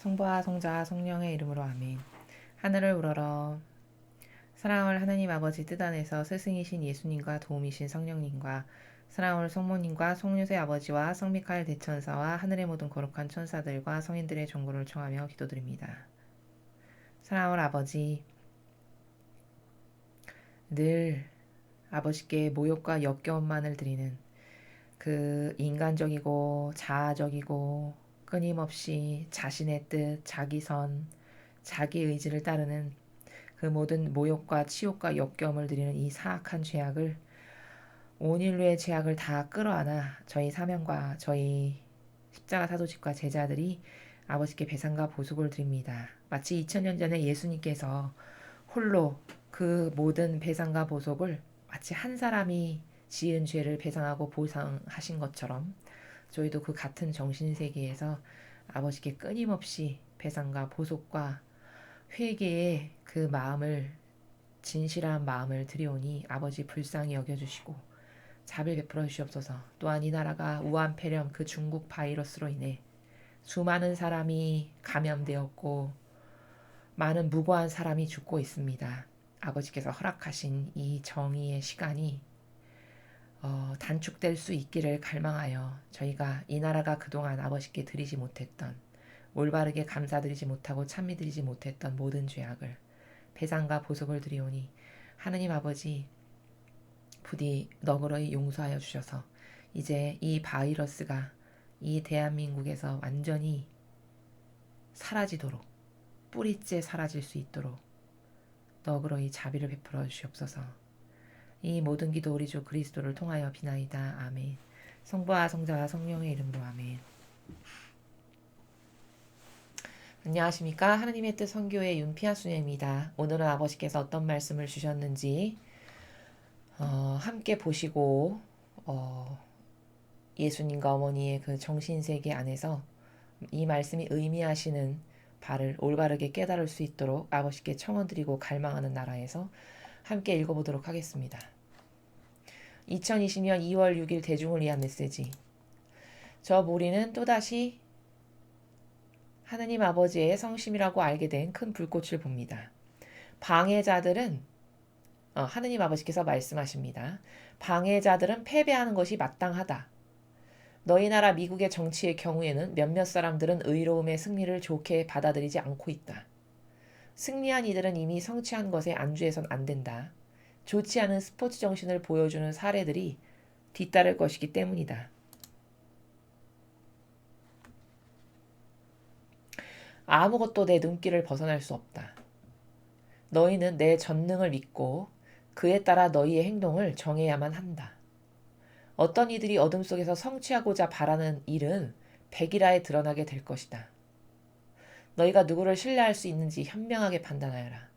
성부와 성자와 성령의 이름으로 아멘. 하늘을 우러러 사랑을 하나님 아버지 뜻 안에서 스승이신 예수님과 도움이신 성령님과 사랑을 성모님과 성유세 아버지와 성미카엘 대천사와 하늘의 모든 거룩한 천사들과 성인들의 종고를 청하며 기도드립니다. 사랑을 아버지, 늘 아버지께 모욕과 역겨움만을 드리는 그 인간적이고 자아적이고 끊임없이 자신의 뜻, 자기 선, 자기 의지를 따르는 그 모든 모욕과 치욕과 역겨움을 드리는 이 사악한 죄악을 온 인류의 죄악을 다 끌어안아 저희 사명과 저희 십자가 사도직과 제자들이 아버지께 배상과 보속을 드립니다. 마치 2000년 전에 예수님께서 홀로 그 모든 배상과 보속을 마치 한 사람이 지은 죄를 배상하고 보상하신 것처럼 저희도 그 같은 정신세계에서 아버지께 끊임없이 배상과 보속과 회개의 그 마음을 진실한 마음을 드리오니 아버지 불쌍히 여겨주시고 자비 베풀어 주시옵소서. 또한 이 나라가 우한 폐렴 그 중국 바이러스로 인해 수많은 사람이 감염되었고 많은 무고한 사람이 죽고 있습니다. 아버지께서 허락하신 이 정의의 시간이 단축될 수 있기를 갈망하여 저희가 이 나라가 그동안 아버지께 드리지 못했던 올바르게 감사드리지 못하고 찬미드리지 못했던 모든 죄악을 배상과 보속을 드리오니 하느님 아버지 부디 너그러이 용서하여 주셔서 이제 이 바이러스가 이 대한민국에서 완전히 사라지도록 뿌리째 사라질 수 있도록 너그러이 자비를 베풀어 주시옵소서. 이 모든 기도 우리 주 그리스도를 통하여 비나이다. 아멘. 성부와 성자와 성령의 이름으로 아멘. 안녕하십니까. 하나님의 뜻 선교의 윤피아 수녀입니다. 오늘은 아버지께서 어떤 말씀을 주셨는지 함께 보시고 예수님과 어머니의 그 정신세계 안에서 이 말씀이 의미하시는 바를 올바르게 깨달을 수 있도록 아버지께 청원드리고 갈망하는 나라에서 함께 읽어보도록 하겠습니다. 2020년 2월 6일 대중을 위한 메시지. 저 모리는 또다시 하느님 아버지의 성심이라고 알게 된 큰 불꽃을 봅니다. 방해자들은 하느님 아버지께서 말씀하십니다. 방해자들은 패배하는 것이 마땅하다. 너희 나라 미국의 정치의 경우에는 몇몇 사람들은 의로움의 승리를 좋게 받아들이지 않고 있다. 승리한 이들은 이미 성취한 것에 안주해선 안 된다. 좋지 않은 스포츠 정신을 보여주는 사례들이 뒤따를 것이기 때문이다. 아무것도 내 눈길을 벗어날 수 없다. 너희는 내 전능을 믿고 그에 따라 너희의 행동을 정해야만 한다. 어떤 이들이 어둠 속에서 성취하고자 바라는 일은 백일하에 드러나게 될 것이다. 너희가 누구를 신뢰할 수 있는지 현명하게 판단하여라.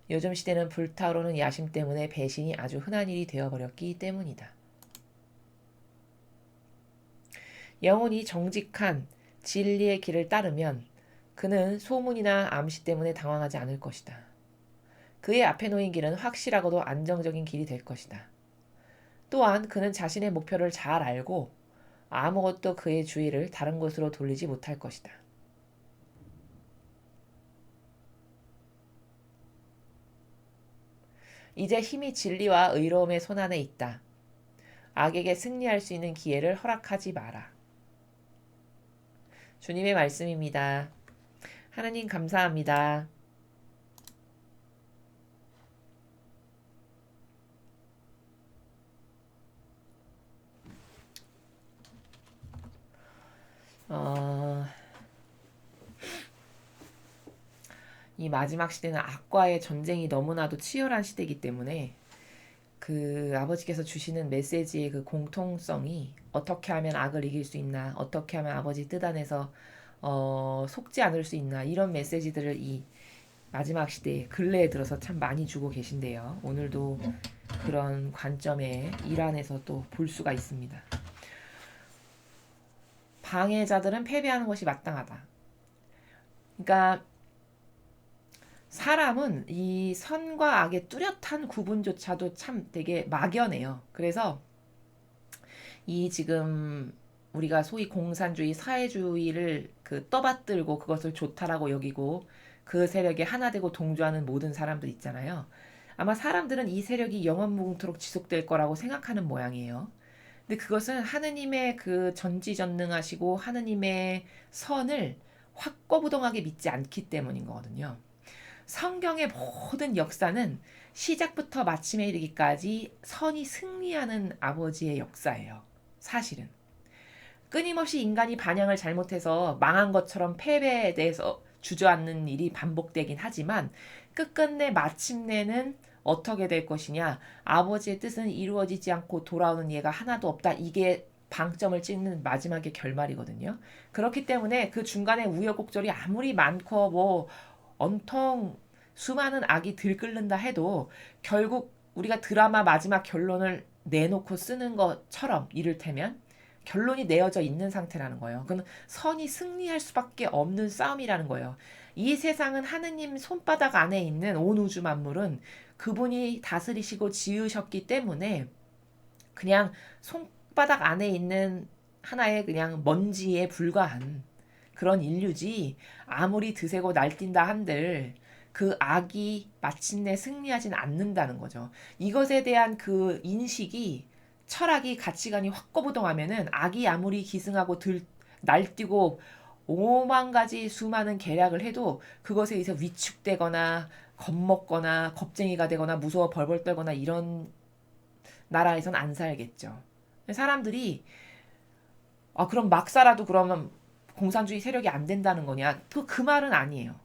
요즘 시대는 불타오르는 야심 때문에 배신이 아주 흔한 일이 되어버렸기 때문이다. 영혼이 정직한 진리의 길을 따르면 그는 소문이나 암시 때문에 당황하지 않을 것이다. 그의 앞에 놓인 길은 확실하고도 안정적인 길이 될 것이다. 또한 그는 자신의 목표를 잘 알고 아무것도 그의 주의를 다른 곳으로 돌리지 못할 것이다. 이제 힘이 진리와 의로움의 손안에 있다. 악에게 승리할 수 있는 기회를 허락하지 마라. 주님의 말씀입니다. 하나님 감사합니다. 이 마지막 시대는 악과의 전쟁이 너무나도 치열한 시대이기 때문에 그 아버지께서 주시는 메시지의 그 공통성이 어떻게 하면 악을 이길 수 있나, 어떻게 하면 아버지 뜻 안에서 속지 않을 수 있나, 이런 메시지들을 이 마지막 시대에 근래에 들어서 참 많이 주고 계신데요. 오늘도 그런 관점에 일환에서 또 볼 수가 있습니다. 방해자들은 패배하는 것이 마땅하다. 그러니까 사람은 이 선과 악의 뚜렷한 구분조차도 참 되게 막연해요. 그래서 이 지금 우리가 소위 공산주의, 사회주의를 떠받들고 그것을 좋다라고 여기고 그 세력에 하나 되고 동조하는 모든 사람들 있잖아요. 아마 사람들은 이 세력이 영원무궁토록 지속될 거라고 생각하는 모양이에요. 근데 그것은 하느님의 그 전지전능하시고 하느님의 선을 확고부동하게 믿지 않기 때문인 거거든요. 성경의 모든 역사는 시작부터 마침에 이르기까지 선이 승리하는 아버지의 역사예요. 사실은. 끊임없이 인간이 반향을 잘못해서 망한 것처럼 패배에 대해서 주저앉는 일이 반복되긴 하지만 끝끝내 마침내는 어떻게 될 것이냐. 아버지의 뜻은 이루어지지 않고 돌아오는 예가 하나도 없다. 이게 방점을 찍는 마지막의 결말이거든요. 그렇기 때문에 그 중간에 우여곡절이 아무리 많고 뭐 온통 수많은 악이 들끓는다 해도 결국 우리가 드라마 마지막 결론을 내놓고 쓰는 것처럼 이를테면 결론이 내어져 있는 상태라는 거예요. 그건 선이 승리할 수밖에 없는 싸움이라는 거예요. 이 세상은 하느님 손바닥 안에 있는 온 우주 만물은 그분이 다스리시고 지으셨기 때문에 그냥 손바닥 안에 있는 하나의 그냥 먼지에 불과한 그런 인류지 아무리 드세고 날뛴다 한들 그 악이 마침내 승리하진 않는다는 거죠. 이것에 대한 그 인식이 철학이 가치관이 확고부동하면은 악이 아무리 기승하고 날뛰고 오만 가지 수많은 계략을 해도 그것에 의해서 위축되거나 겁먹거나 겁쟁이가 되거나 무서워 벌벌 떨거나 이런 나라에선 안 살겠죠. 사람들이 그럼 막 살아도 그러면 공산주의 세력이 안 된다는 거냐? 그 말은 아니에요.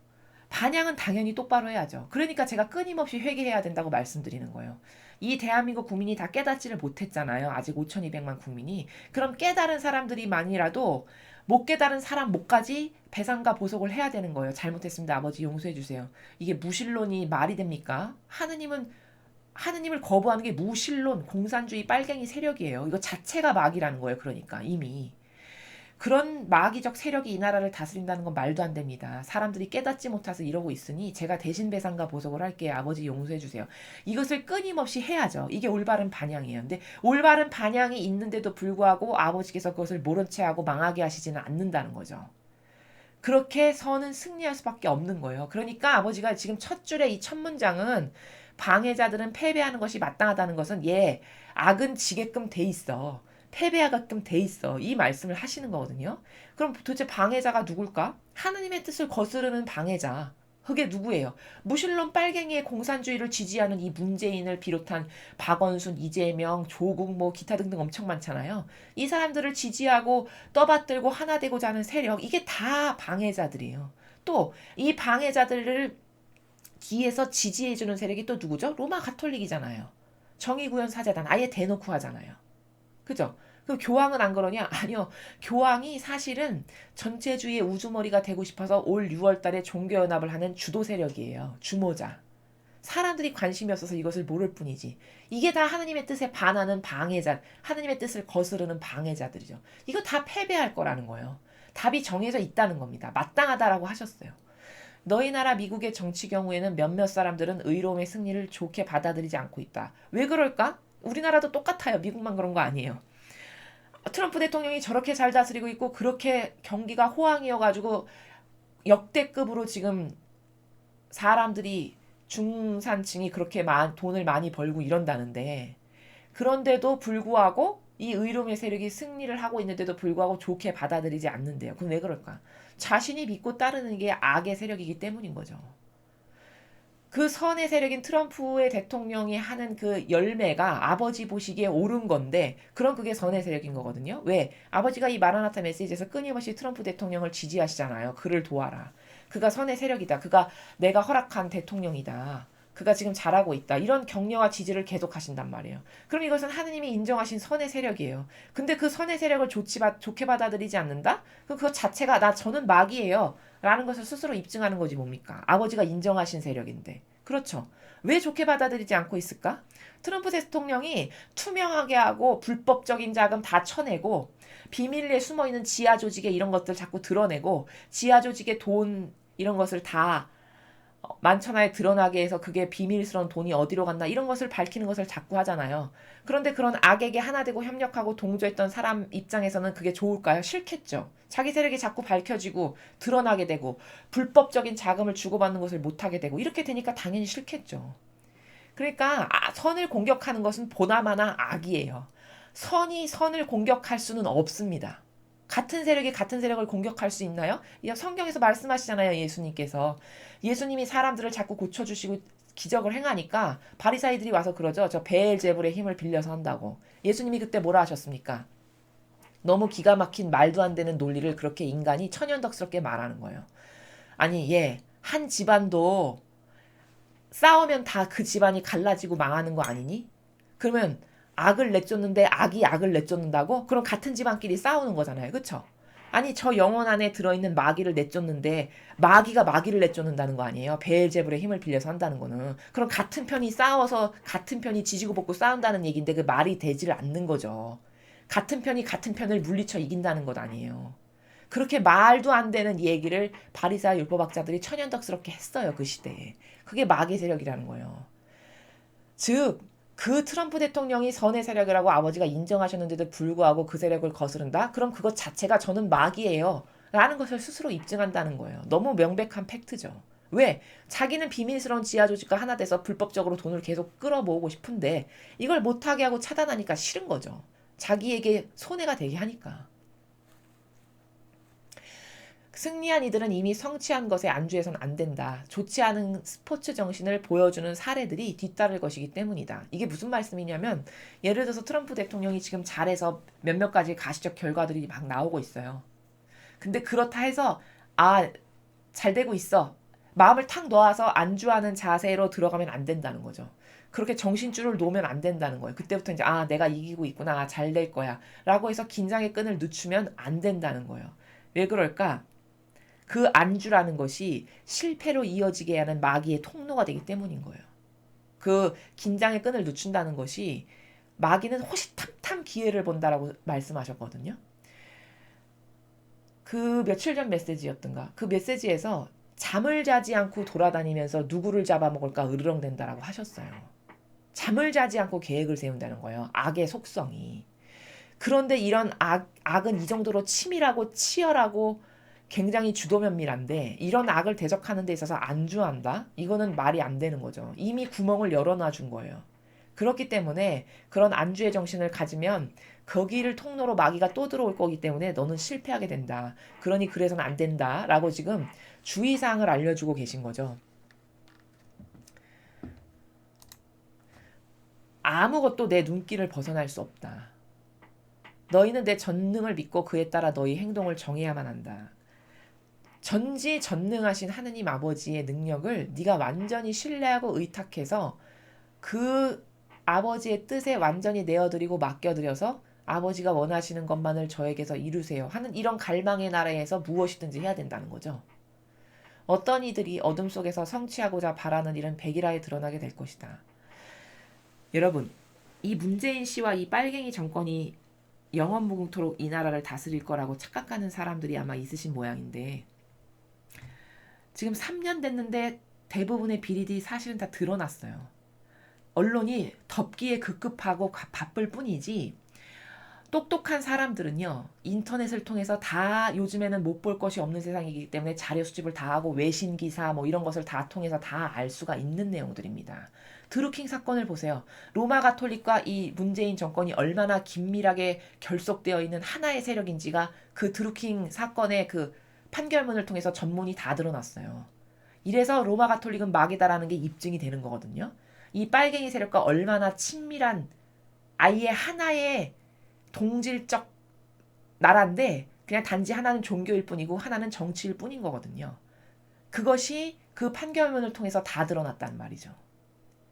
반향은 당연히 똑바로 해야죠. 그러니까 제가 끊임없이 회개해야 된다고 말씀드리는 거예요. 이 대한민국 국민이 다 깨닫지를 못했잖아요. 아직 5,200만 국민이. 그럼 깨달은 사람들이만이라도 못 깨달은 사람 목까지 배상과 보석을 해야 되는 거예요. 잘못했습니다. 아버지 용서해 주세요. 이게 무신론이 말이 됩니까? 하느님을 거부하는 게 무신론, 공산주의 빨갱이 세력이에요. 이거 자체가 마귀라는 거예요. 그러니까 이미. 그런 마귀적 세력이 이 나라를 다스린다는 건 말도 안 됩니다. 사람들이 깨닫지 못해서 이러고 있으니 제가 대신 배상과 보석을 할게요. 아버지 용서해 주세요. 이것을 끊임없이 해야죠. 이게 올바른 반향이에요. 근데 올바른 반향이 있는데도 불구하고 아버지께서 그것을 모른 채 하고 망하게 하시지는 않는다는 거죠. 그렇게 선은 승리할 수밖에 없는 거예요. 그러니까 아버지가 지금 첫 줄에 이 첫 문장은 방해자들은 패배하는 것이 마땅하다는 것은 악은 지게끔 돼 있어. 패배하게끔 돼 있어. 이 말씀을 하시는 거거든요. 그럼 도대체 방해자가 누굴까? 하느님의 뜻을 거스르는 방해자. 그게 누구예요? 무신론 빨갱이의 공산주의를 지지하는 이 문재인을 비롯한 박원순, 이재명, 조국 뭐 기타 등등 엄청 많잖아요. 이 사람들을 지지하고 떠받들고 하나 되고자 하는 세력 이게 다 방해자들이에요. 또 이 방해자들을 뒤에서 지지해주는 세력이 또 누구죠? 로마 가톨릭이잖아요. 정의구현 사제단 아예 대놓고 하잖아요. 그죠? 그 교황은 안 그러냐? 아니요. 교황이 사실은 전체주의의 우두머리가 되고 싶어서 올 6월 달에 종교연합을 하는 주도 세력이에요. 주모자. 사람들이 관심이 없어서 이것을 모를 뿐이지. 이게 다 하느님의 뜻에 반하는 방해자, 하느님의 뜻을 거스르는 방해자들이죠. 이거 다 패배할 거라는 거예요. 답이 정해져 있다는 겁니다. 마땅하다라고 하셨어요. 너희 나라 미국의 정치 경우에는 몇몇 사람들은 의로움의 승리를 좋게 받아들이지 않고 있다. 왜 그럴까? 우리나라도 똑같아요. 미국만 그런 거 아니에요. 트럼프 대통령이 저렇게 잘 다스리고 있고 그렇게 경기가 호황이어가지고 역대급으로 지금 사람들이 중산층이 그렇게 돈을 많이 벌고 이런다는데 그런데도 불구하고 이 의로움의 세력이 승리를 하고 있는데도 불구하고 좋게 받아들이지 않는데요. 그럼 왜 그럴까? 자신이 믿고 따르는 게 악의 세력이기 때문인 거죠. 그 선의 세력인 트럼프의 대통령이 하는 그 열매가 아버지 보시기에 옳은 건데 그럼 그게 선의 세력인 거거든요. 왜? 아버지가 이 마라나타 메시지에서 끊임없이 트럼프 대통령을 지지하시잖아요. 그를 도와라. 그가 선의 세력이다. 그가 내가 허락한 대통령이다. 그가 지금 잘하고 있다. 이런 격려와 지지를 계속 하신단 말이에요. 그럼 이것은 하느님이 인정하신 선의 세력이에요. 근데 그 선의 세력을 좋게 받아들이지 않는다? 그것 자체가 저는 마귀예요. 라는 것을 스스로 입증하는 거지 뭡니까? 아버지가 인정하신 세력인데. 그렇죠. 왜 좋게 받아들이지 않고 있을까? 트럼프 대통령이 투명하게 하고 불법적인 자금 다 쳐내고 비밀리에 숨어있는 지하 조직에 이런 것들 자꾸 드러내고 지하 조직의 돈 이런 것을 다 만천하에 드러나게 해서 그게 비밀스러운 돈이 어디로 갔나 이런 것을 밝히는 것을 자꾸 하잖아요. 그런데 그런 악에게 하나 되고 협력하고 동조했던 사람 입장에서는 그게 좋을까요? 싫겠죠. 자기 세력이 자꾸 밝혀지고 드러나게 되고 불법적인 자금을 주고받는 것을 못하게 되고 이렇게 되니까 당연히 싫겠죠. 그러니까 선을 공격하는 것은 보나마나 악이에요. 선이 선을 공격할 수는 없습니다. 같은 세력이 같은 세력을 공격할 수 있나요? 성경에서 말씀하시잖아요. 예수님께서. 예수님이 사람들을 자꾸 고쳐주시고 기적을 행하니까 바리사이들이 와서 그러죠. 저 베엘제불의 힘을 빌려서 한다고. 예수님이 그때 뭐라 하셨습니까? 너무 기가 막힌 말도 안 되는 논리를 그렇게 인간이 천연덕스럽게 말하는 거예요. 아니, 한 집안도 싸우면 다 그 집안이 갈라지고 망하는 거 아니니? 그러면 악을 내쫓는데 악이 악을 내쫓는다고? 그럼 같은 집안끼리 싸우는 거잖아요. 그쵸? 아니 저 영혼 안에 들어있는 마귀를 내쫓는데 마귀가 마귀를 내쫓는다는 거 아니에요? 베엘제불의 힘을 빌려서 한다는 거는. 그럼 같은 편이 싸워서 같은 편이 지지고 볶고 싸운다는 얘기인데 그 말이 되지를 않는 거죠. 같은 편이 같은 편을 물리쳐 이긴다는 것 아니에요. 그렇게 말도 안 되는 얘기를 바리새와 율법학자들이 천연덕스럽게 했어요. 그 시대에. 그게 마귀 세력이라는 거예요. 즉, 그 트럼프 대통령이 선의 세력이라고 아버지가 인정하셨는데도 불구하고 그 세력을 거스른다? 그럼 그것 자체가 저는 마귀예요. 라는 것을 스스로 입증한다는 거예요. 너무 명백한 팩트죠. 왜? 자기는 비밀스러운 지하 조직과 하나 돼서 불법적으로 돈을 계속 끌어모으고 싶은데 이걸 못하게 하고 차단하니까 싫은 거죠. 자기에게 손해가 되게 하니까. 승리한 이들은 이미 성취한 것에 안주해서는 안 된다. 좋지 않은 스포츠 정신을 보여주는 사례들이 뒤따를 것이기 때문이다. 이게 무슨 말씀이냐면 예를 들어서 트럼프 대통령이 지금 잘해서 몇몇 가지 가시적 결과들이 막 나오고 있어요. 근데 그렇다 해서 잘 되고 있어. 마음을 탁 놓아서 안주하는 자세로 들어가면 안 된다는 거죠. 그렇게 정신줄을 놓으면 안 된다는 거예요. 그때부터 이제 내가 이기고 있구나. 잘 될 거야. 라고 해서 긴장의 끈을 늦추면 안 된다는 거예요. 왜 그럴까? 그 안주라는 것이 실패로 이어지게 하는 마귀의 통로가 되기 때문인 거예요. 그 긴장의 끈을 늦춘다는 것이 마귀는 호시탐탐 기회를 본다라고 말씀하셨거든요. 그 며칠 전 메시지였던가 그 메시지에서 잠을 자지 않고 돌아다니면서 누구를 잡아먹을까 으르렁댄다라고 하셨어요. 잠을 자지 않고 계획을 세운다는 거예요. 악의 속성이. 그런데 이런 악은 이 정도로 치밀하고 치열하고 굉장히 주도면밀한데 이런 악을 대적하는 데 있어서 안주한다? 이거는 말이 안 되는 거죠. 이미 구멍을 열어놔 준 거예요. 그렇기 때문에 그런 안주의 정신을 가지면 거기를 통로로 마귀가 또 들어올 거기 때문에 너는 실패하게 된다. 그러니 그래서는 안 된다. 라고 지금 주의사항을 알려주고 계신 거죠. 아무것도 내 눈길을 벗어날 수 없다. 너희는 내 전능을 믿고 그에 따라 너희 행동을 정해야만 한다. 전지전능하신 하느님 아버지의 능력을 네가 완전히 신뢰하고 의탁해서 그 아버지의 뜻에 완전히 내어드리고 맡겨드려서 아버지가 원하시는 것만을 저에게서 이루세요 하는 이런 갈망의 나라에서 무엇이든지 해야 된다는 거죠. 어떤 이들이 어둠 속에서 성취하고자 바라는 일은 백일하에 드러나게 될 것이다. 여러분, 이 문재인 씨와 이 빨갱이 정권이 영원무궁토록 이 나라를 다스릴 거라고 착각하는 사람들이 아마 있으신 모양인데 지금 3년 됐는데 대부분의 비리들이 사실은 다 드러났어요. 언론이 덮기에 급급하고 바쁠 뿐이지 똑똑한 사람들은요. 인터넷을 통해서 다 요즘에는 못 볼 것이 없는 세상이기 때문에 자료 수집을 다 하고 외신 기사 뭐 이런 것을 다 통해서 다 알 수가 있는 내용들입니다. 드루킹 사건을 보세요. 로마 가톨릭과 이 문재인 정권이 얼마나 긴밀하게 결속되어 있는 하나의 세력인지가 그 드루킹 사건의 그 판결문을 통해서 전문이 다 드러났어요. 이래서 로마 가톨릭은 마귀다라는 게 입증이 되는 거거든요. 이 빨갱이 세력과 얼마나 친밀한 아예 하나의 동질적 나라인데 그냥 단지 하나는 종교일 뿐이고 하나는 정치일 뿐인 거거든요. 그것이 그 판결문을 통해서 다 드러났단 말이죠.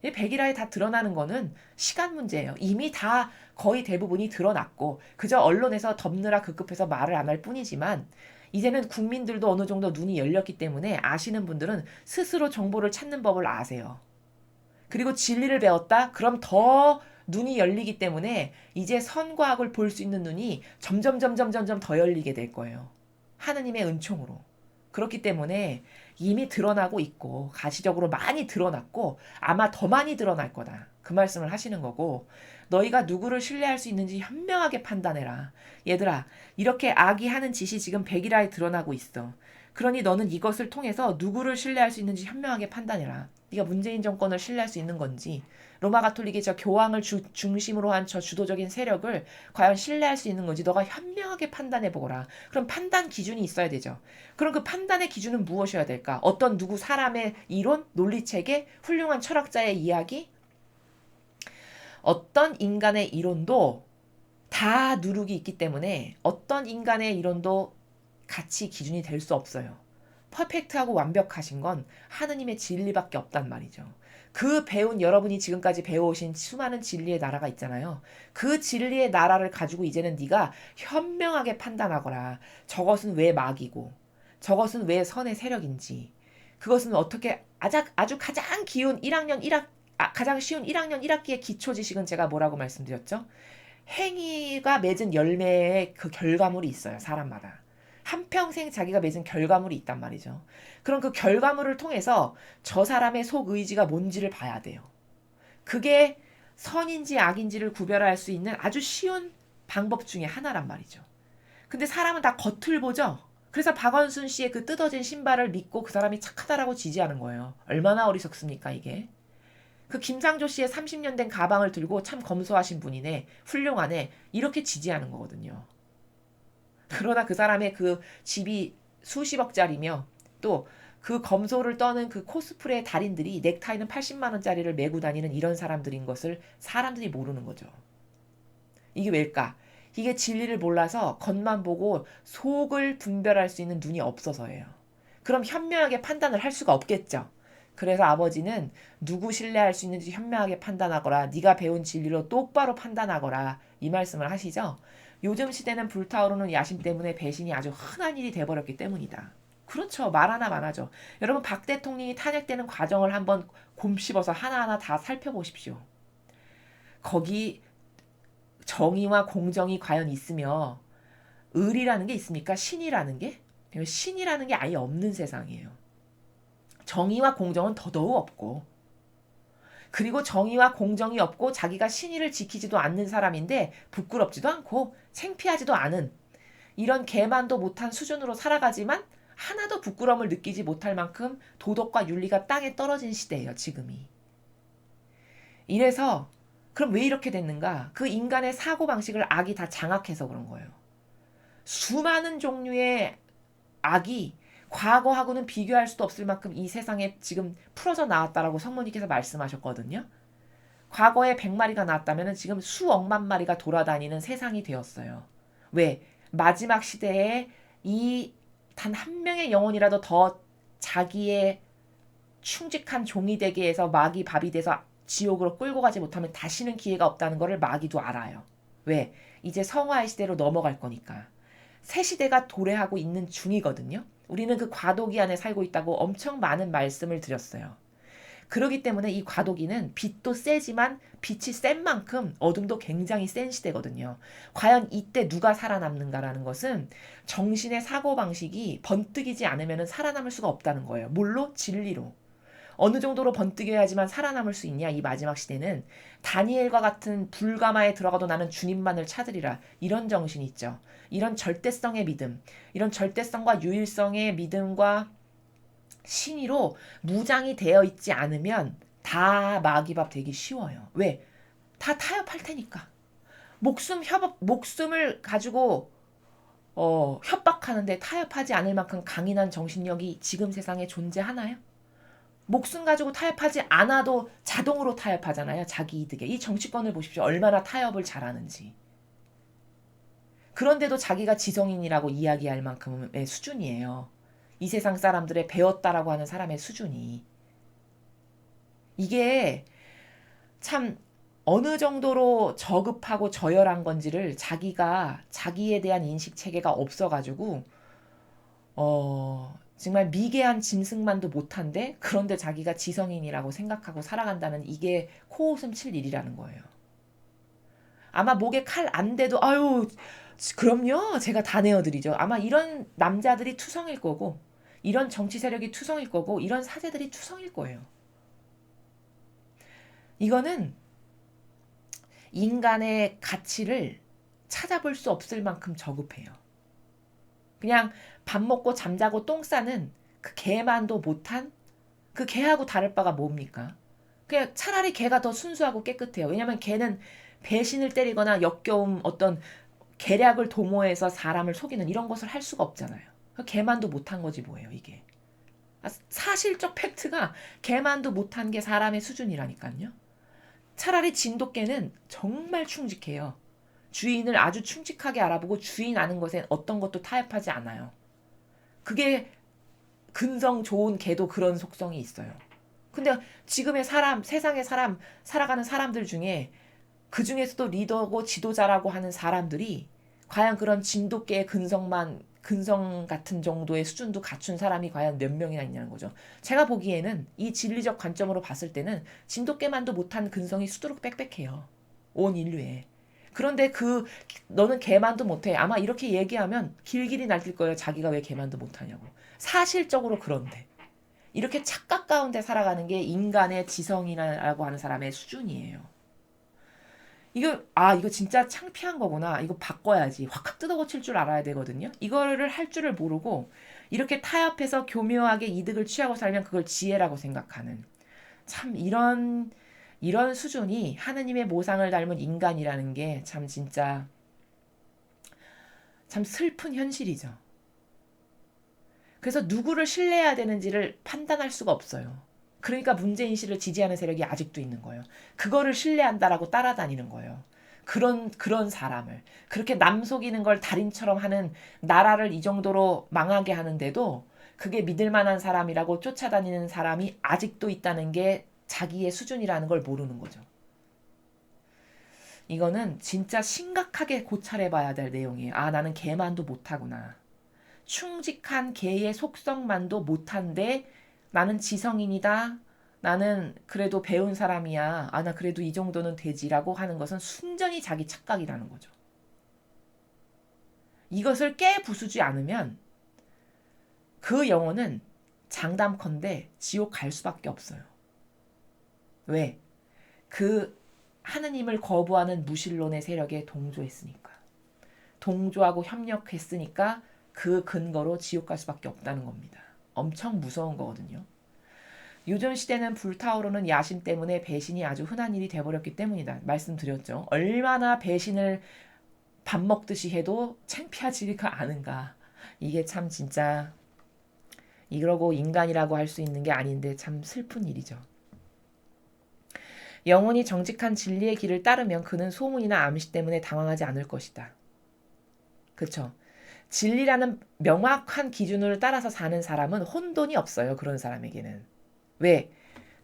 백일화에 다 드러나는 거는 시간 문제예요. 이미 다 거의 대부분이 드러났고 그저 언론에서 덮느라 급급해서 말을 안 할 뿐이지만 이제는 국민들도 어느 정도 눈이 열렸기 때문에 아시는 분들은 스스로 정보를 찾는 법을 아세요. 그리고 진리를 배웠다? 그럼 더 눈이 열리기 때문에 이제 선과 악을 볼 수 있는 눈이 점점 더 열리게 될 거예요. 하느님의 은총으로. 그렇기 때문에 이미 드러나고 있고 가시적으로 많이 드러났고 아마 더 많이 드러날 거다. 그 말씀을 하시는 거고 너희가 누구를 신뢰할 수 있는지 현명하게 판단해라. 얘들아, 이렇게 악이 하는 짓이 지금 백일하에 드러나고 있어. 그러니 너는 이것을 통해서 누구를 신뢰할 수 있는지 현명하게 판단해라. 네가 문재인 정권을 신뢰할 수 있는 건지 로마 가톨릭의 저 교황을 중심으로 한 저 주도적인 세력을 과연 신뢰할 수 있는 건지 너가 현명하게 판단해 보거라. 그럼 판단 기준이 있어야 되죠. 그럼 그 판단의 기준은 무엇이어야 될까? 어떤 누구 사람의 이론, 논리체계, 훌륭한 철학자의 이야기, 어떤 인간의 이론도 다 누룩이 있기 때문에 어떤 인간의 이론도 가치 기준이 될 수 없어요. 퍼펙트하고 완벽하신 건 하느님의 진리밖에 없단 말이죠. 그 배운 여러분이 지금까지 배워오신 수많은 진리의 나라가 있잖아요. 그 진리의 나라를 가지고 이제는 네가 현명하게 판단하거라. 저것은 왜 막이고 저것은 왜 선의 세력인지 그것은 어떻게 아주 가장 기운 1학년 1학 가장 쉬운 1학년 1학기의 기초 지식은 제가 뭐라고 말씀드렸죠? 행위가 맺은 열매의 그 결과물이 있어요. 사람마다. 한평생 자기가 맺은 결과물이 있단 말이죠. 그럼 그 결과물을 통해서 저 사람의 속 의지가 뭔지를 봐야 돼요. 그게 선인지 악인지를 구별할 수 있는 아주 쉬운 방법 중에 하나란 말이죠. 근데 사람은 다 겉을 보죠. 그래서 박원순 씨의 그 뜯어진 신발을 믿고 그 사람이 착하다라고 지지하는 거예요. 얼마나 어리석습니까 이게. 그 김상조 씨의 30년 된 가방을 들고 참 검소하신 분이네, 훌륭하네, 이렇게 지지하는 거거든요. 그러나 그 사람의 그 집이 수십억짜리며 또 그 검소를 떠는 그 코스프레 달인들이 넥타이는 80만 원짜리를 메고 다니는 이런 사람들인 것을 사람들이 모르는 거죠. 이게 왜일까? 이게 진리를 몰라서 겉만 보고 속을 분별할 수 있는 눈이 없어서예요. 그럼 현명하게 판단을 할 수가 없겠죠. 그래서 아버지는 누구 신뢰할 수 있는지 현명하게 판단하거라. 네가 배운 진리로 똑바로 판단하거라. 이 말씀을 하시죠. 요즘 시대는 불타오르는 야심 때문에 배신이 아주 흔한 일이 돼버렸기 때문이다. 그렇죠. 말 하나 많아죠. 여러분 박 대통령이 탄핵되는 과정을 한번 곰씹어서 하나하나 다 살펴보십시오. 거기 정의와 공정이 과연 있으며 의리라는 게 있습니까? 신이라는 게? 신이라는 게 아예 없는 세상이에요. 정의와 공정은 더더욱 없고 그리고 정의와 공정이 없고 자기가 신의를 지키지도 않는 사람인데 부끄럽지도 않고 창피하지도 않은 이런 개만도 못한 수준으로 살아가지만 하나도 부끄러움을 느끼지 못할 만큼 도덕과 윤리가 땅에 떨어진 시대예요. 지금이. 이래서 그럼 왜 이렇게 됐는가? 그 인간의 사고방식을 악이 다 장악해서 그런 거예요. 수많은 종류의 악이 과거하고는 비교할 수도 없을 만큼 이 세상에 지금 풀어져 나왔다라고 성모님께서 말씀하셨거든요. 과거에 100마리가 나왔다면 지금 수억만 마리가 돌아다니는 세상이 되었어요. 왜? 마지막 시대에 이 단 한 명의 영혼이라도 더 자기의 충직한 종이 되게 해서 마귀 밥이 돼서 지옥으로 끌고 가지 못하면 다시는 기회가 없다는 것을 마귀도 알아요. 왜? 이제 성화의 시대로 넘어갈 거니까. 새 시대가 도래하고 있는 중이거든요. 우리는 그 과도기 안에 살고 있다고 엄청 많은 말씀을 드렸어요. 그러기 때문에 이 과도기는 빛도 세지만 빛이 센 만큼 어둠도 굉장히 센 시대거든요. 과연 이때 누가 살아남는가라는 것은 정신의 사고방식이 번뜩이지 않으면 살아남을 수가 없다는 거예요. 뭘로? 진리로. 어느 정도로 번뜩여야지만 살아남을 수 있냐 이 마지막 시대는 다니엘과 같은 불가마에 들어가도 나는 주님만을 찾으리라 이런 정신이 있죠. 이런 절대성의 믿음, 이런 절대성과 유일성의 믿음과 신의로 무장이 되어 있지 않으면 다 마귀밥 되기 쉬워요. 왜? 다 타협할 테니까. 목숨을 가지고 협박하는데 타협하지 않을 만큼 강인한 정신력이 지금 세상에 존재하나요? 목숨 가지고 타협하지 않아도 자동으로 타협하잖아요. 자기 이득에. 이 정치권을 보십시오. 얼마나 타협을 잘하는지. 그런데도 자기가 지성인이라고 이야기할 만큼의 수준이에요. 이 세상 사람들의 배웠다라고 하는 사람의 수준이. 이게 참 어느 정도로 저급하고 저열한 건지를 자기가 자기에 대한 인식 체계가 없어가지고 정말 미개한 짐승만도 못한데 그런데 자기가 지성인이라고 생각하고 살아간다는 이게 코웃음 칠 일이라는 거예요. 아마 목에 칼 안 대도 아유 그럼요 제가 다 내어드리죠. 아마 이런 남자들이 투성일 거고 이런 정치 세력이 투성일 거고 이런 사제들이 투성일 거예요. 이거는 인간의 가치를 찾아볼 수 없을 만큼 저급해요. 그냥 밥 먹고 잠자고 똥 싸는 그 개만도 못한 그 개하고 다를 바가 뭡니까? 그냥 차라리 개가 더 순수하고 깨끗해요. 왜냐면 개는 배신을 때리거나 역겨움 어떤 계략을 도모해서 사람을 속이는 이런 것을 할 수가 없잖아요. 개만도 못한 거지 뭐예요 이게. 사실적 팩트가 개만도 못한 게 사람의 수준이라니까요. 차라리 진돗개는 정말 충직해요. 주인을 아주 충직하게 알아보고 주인 아는 것엔 어떤 것도 타협하지 않아요. 그게 근성 좋은 개도 그런 속성이 있어요. 근데 지금의 사람, 세상의 사람, 살아가는 사람들 중에 그 중에서도 리더고 지도자라고 하는 사람들이 과연 그런 진돗개의 근성 같은 정도의 수준도 갖춘 사람이 과연 몇 명이나 있냐는 거죠. 제가 보기에는 이 진리적 관점으로 봤을 때는 진돗개만도 못한 근성이 수두룩 빽빽해요. 온 인류에. 그런데 너는 개만도 못해. 아마 이렇게 얘기하면 길길이 날뛸 거예요. 자기가 왜 개만도 못하냐고. 사실적으로 그런데. 이렇게 착각 가운데 살아가는 게 인간의 지성이라고 하는 사람의 수준이에요. 이거 진짜 창피한 거구나. 이거 바꿔야지. 확 뜯어 고칠 줄 알아야 되거든요. 이거를 할 줄을 모르고 이렇게 타협해서 교묘하게 이득을 취하고 살면 그걸 지혜라고 생각하는. 참 이런 수준이 하느님의 모상을 닮은 인간이라는 게 참 진짜 참 슬픈 현실이죠. 그래서 누구를 신뢰해야 되는지를 판단할 수가 없어요. 그러니까 문재인 씨를 지지하는 세력이 아직도 있는 거예요. 그거를 신뢰한다라고 따라다니는 거예요. 그런 사람을 그렇게 남 속이는 걸 달인처럼 하는 나라를 이 정도로 망하게 하는데도 그게 믿을 만한 사람이라고 쫓아다니는 사람이 아직도 있다는 게 자기의 수준이라는 걸 모르는 거죠. 이거는 진짜 심각하게 고찰해봐야 될 내용이에요. 아, 나는 개만도 못하구나. 충직한 개의 속성만도 못한데 나는 지성인이다. 나는 그래도 배운 사람이야. 아, 나 그래도 이 정도는 되지라고 하는 것은 순전히 자기 착각이라는 거죠. 이것을 깨부수지 않으면 그 영혼은 장담컨대 지옥 갈 수밖에 없어요. 왜? 그 하느님을 거부하는 무신론의 세력에 동조했으니까. 동조하고 협력했으니까 그 근거로 지옥 갈 수밖에 없다는 겁니다. 엄청 무서운 거거든요. 요즘 시대는 불타오르는 야심 때문에 배신이 아주 흔한 일이 돼버렸기 때문이다. 말씀드렸죠. 얼마나 배신을 밥 먹듯이 해도 창피하지가 않은가. 이게 참 진짜 이러고 인간이라고 할 수 있는 게 아닌데 참 슬픈 일이죠. 영혼이 정직한 진리의 길을 따르면 그는 소문이나 암시 때문에 당황하지 않을 것이다. 그쵸? 진리라는 명확한 기준을 따라서 사는 사람은 혼돈이 없어요. 그런 사람에게는. 왜?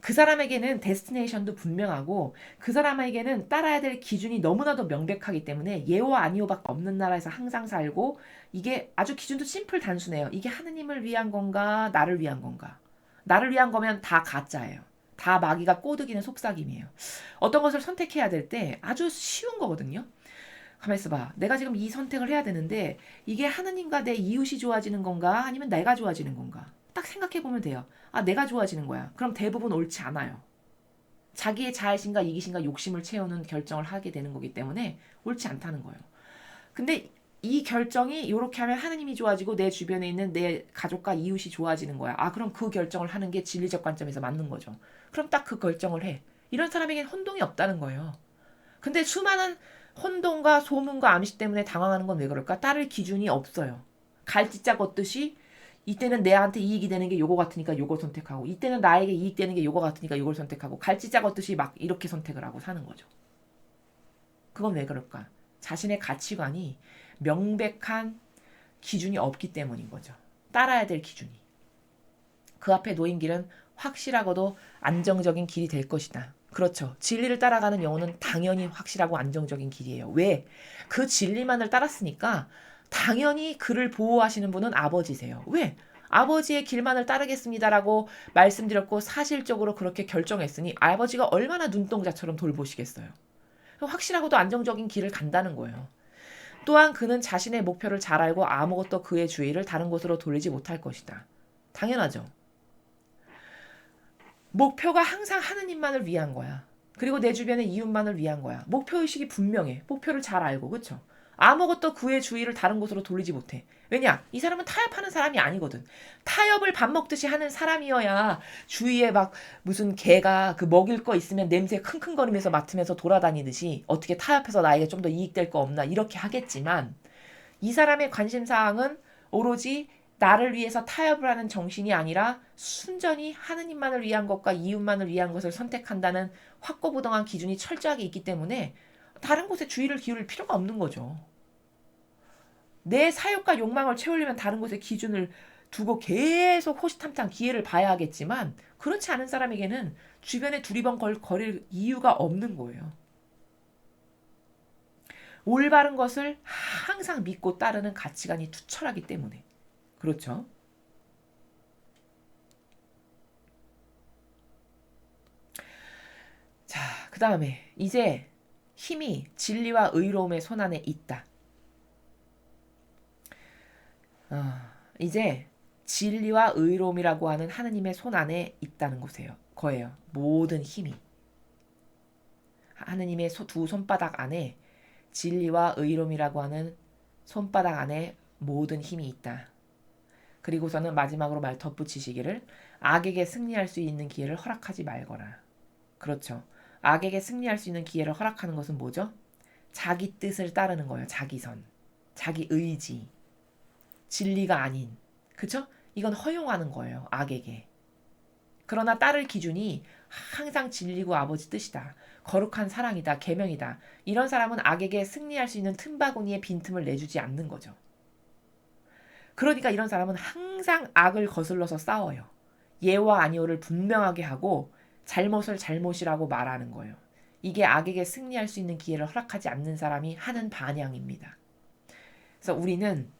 그 사람에게는 데스티네이션도 분명하고 그 사람에게는 따라야 될 기준이 너무나도 명백하기 때문에 예와 아니오밖에 없는 나라에서 항상 살고 이게 아주 기준도 심플 단순해요. 이게 하느님을 위한 건가 나를 위한 건가. 나를 위한 거면 다 가짜예요. 다 마귀가 꼬드기는 속삭임이에요. 어떤 것을 선택해야 될 때 아주 쉬운 거거든요. 가만 있어봐. 내가 지금 이 선택을 해야 되는데 이게 하느님과 내 이웃이 좋아지는 건가 아니면 내가 좋아지는 건가. 딱 생각해보면 돼요. 아, 내가 좋아지는 거야. 그럼 대부분 옳지 않아요. 자기의 자애심과 이기심과 욕심을 채우는 결정을 하게 되는 거기 때문에 옳지 않다는 거예요. 근데 이 결정이 이렇게 하면 하느님이 좋아지고 내 주변에 있는 내 가족과 이웃이 좋아지는 거야. 아, 그럼 그 결정을 하는 게 진리적 관점에서 맞는 거죠. 그럼 딱 그 결정을 해. 이런 사람에겐 혼동이 없다는 거예요. 근데 수많은 혼돈과 소문과 암시 때문에 당황하는 건 왜 그럴까? 따를 기준이 없어요. 갈짓자 걷듯이 이때는 내한테 이익이 되는 게 요거 같으니까 요거 선택하고 이때는 나에게 이익 되는 게 요거 같으니까 요걸 선택하고 갈짓자 걷듯이 막 이렇게 선택을 하고 사는 거죠. 그건 왜 그럴까? 자신의 가치관이 명백한 기준이 없기 때문인 거죠. 따라야 될 기준이. 그 앞에 놓인 길은 확실하고도 안정적인 길이 될 것이다. 그렇죠. 진리를 따라가는 영혼은 당연히 확실하고 안정적인 길이에요. 왜? 그 진리만을 따랐으니까 당연히 그를 보호하시는 분은 아버지세요. 왜? 아버지의 길만을 따르겠습니다라고 말씀드렸고 사실적으로 그렇게 결정했으니 아버지가 얼마나 눈동자처럼 돌보시겠어요. 확실하고도 안정적인 길을 간다는 거예요. 또한 그는 자신의 목표를 잘 알고 아무것도 그의 주의를 다른 곳으로 돌리지 못할 것이다. 당연하죠. 목표가 항상 하느님만을 위한 거야. 그리고 내 주변의 이웃만을 위한 거야. 목표의식이 분명해. 목표를 잘 알고, 그쵸? 아무것도 그의 주의를 다른 곳으로 돌리지 못해. 왜냐? 이 사람은 타협하는 사람이 아니거든. 타협을 밥 먹듯이 하는 사람이어야 주위에 막 무슨 개가 그 먹일 거 있으면 냄새 킁킁거리면서 맡으면서 돌아다니듯이 어떻게 타협해서 나에게 좀 더 이익될 거 없나 이렇게 하겠지만 이 사람의 관심사항은 오로지 나를 위해서 타협을 하는 정신이 아니라 순전히 하느님만을 위한 것과 이웃만을 위한 것을 선택한다는 확고부동한 기준이 철저하게 있기 때문에 다른 곳에 주의를 기울일 필요가 없는 거죠. 내 사욕과 욕망을 채우려면 다른 곳에 기준을 두고 계속 호시탐탐 기회를 봐야 하겠지만 그렇지 않은 사람에게는 주변에 두리번 거릴 이유가 없는 거예요. 올바른 것을 항상 믿고 따르는 가치관이 투철하기 때문에. 그렇죠? 자, 그 다음에 이제 힘이 진리와 의로움의 손안에 있다. 이제 진리와 의로움이라고 하는 하느님의 손안에 있다는 거예요. 모든 힘이. 하느님의 두 손바닥 안에 진리와 의로움이라고 하는 손바닥 안에 모든 힘이 있다. 그리고서는 마지막으로 말 덧붙이시기를 악에게 승리할 수 있는 기회를 허락하지 말거라. 그렇죠. 악에게 승리할 수 있는 기회를 허락하는 것은 뭐죠? 자기 뜻을 따르는 거예요. 자기선. 자기 의지. 진리가 아닌. 그쵸? 이건 허용하는 거예요. 악에게. 그러나 따를 기준이 항상 진리고 아버지 뜻이다. 거룩한 사랑이다. 계명이다. 이런 사람은 악에게 승리할 수 있는 틈바구니에 빈틈을 내주지 않는 거죠. 그러니까 이런 사람은 항상 악을 거슬러서 싸워요. 예와 아니오를 분명하게 하고 잘못을 잘못이라고 말하는 거예요. 이게 악에게 승리할 수 있는 기회를 허락하지 않는 사람이 하는 반향입니다. 그래서 우리는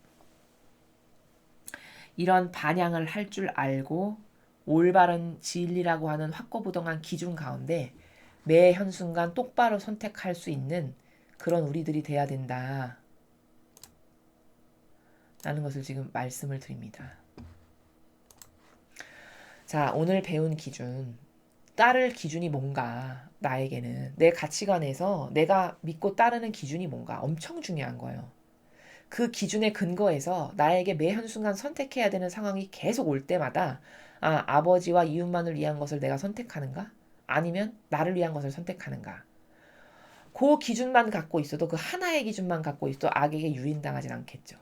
이런 반향을 할 줄 알고 올바른 진리라고 하는 확고부동한 기준 가운데 매 현순간 똑바로 선택할 수 있는 그런 우리들이 돼야 된다. 라는 것을 지금 말씀을 드립니다. 자, 오늘 배운 기준. 따를 기준이 뭔가, 나에게는. 내 가치관에서 내가 믿고 따르는 기준이 뭔가 엄청 중요한 거예요. 그 기준에 근거해서 나에게 매 한순간 선택해야 되는 상황이 계속 올 때마다 아버지와 이웃만을 위한 것을 내가 선택하는가? 아니면 나를 위한 것을 선택하는가? 그 기준만 갖고 있어도 그 하나의 기준만 갖고 있어도 악에게 유인당하진 않겠죠.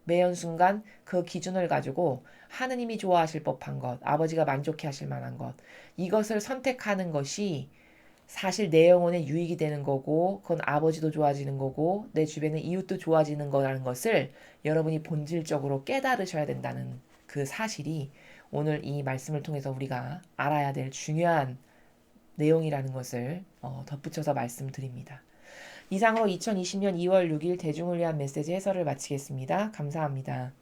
매 한순간 그 기준을 가지고 하느님이 좋아하실 법한 것, 아버지가 만족해 하실 만한 것, 이것을 선택하는 것이 사실 내 영혼에 유익이 되는 거고 그건 아버지도 좋아지는 거고 내 주변의 이웃도 좋아지는 거라는 것을 여러분이 본질적으로 깨달으셔야 된다는 그 사실이 오늘 이 말씀을 통해서 우리가 알아야 될 중요한 내용이라는 것을 덧붙여서 말씀드립니다. 이상으로 2020년 2월 6일 대중을 위한 메시지 해설을 마치겠습니다. 감사합니다.